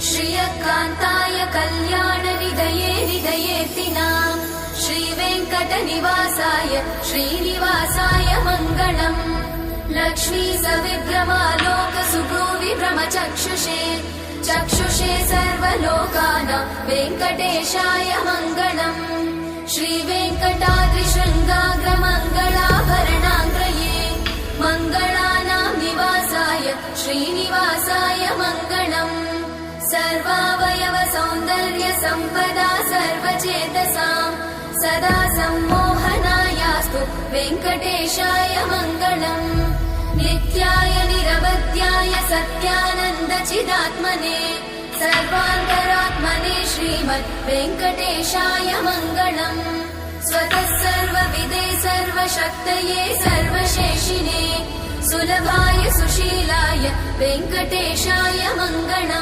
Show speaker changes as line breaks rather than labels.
श्रियकान्ताय कल्याणनिधये निधयेऽर्तिनाम् श्रीवेङ्कटनिवासाय श्रीनिवासाय मङ्गलम्। लक्ष्मी सविभ्रमालोक सुभ्रूविभ्रमचक्षुषे चक्षुषे सर्वलोकानां वेङ्कटेशाय मङ्गलम्। श्रीवेङ्कटाद्रिशृङ्गाग्रमङ्गलाभरणाङ्ग्रये मङ्गलानां निवासाय श्रीनिवासाय मङ्गलम्। सर्वावयव सौन्दर्य सम्पदा सर्वचेतसां सदा सम्मोहनायास्तु वेङ्कटेशाय मङ्गलम्। नित्याय निरवध्याय सत्यानन्दचिदात्मने सर्वान्तरात्मने श्रीमद् वेङ्कटेशाय मङ्गलम्। स्वतः सर्वविदे सर्वशक्तये सर्वशेषिने सुलभाय सुशीलाय वेङ्कटेशाय मङ्गलम्।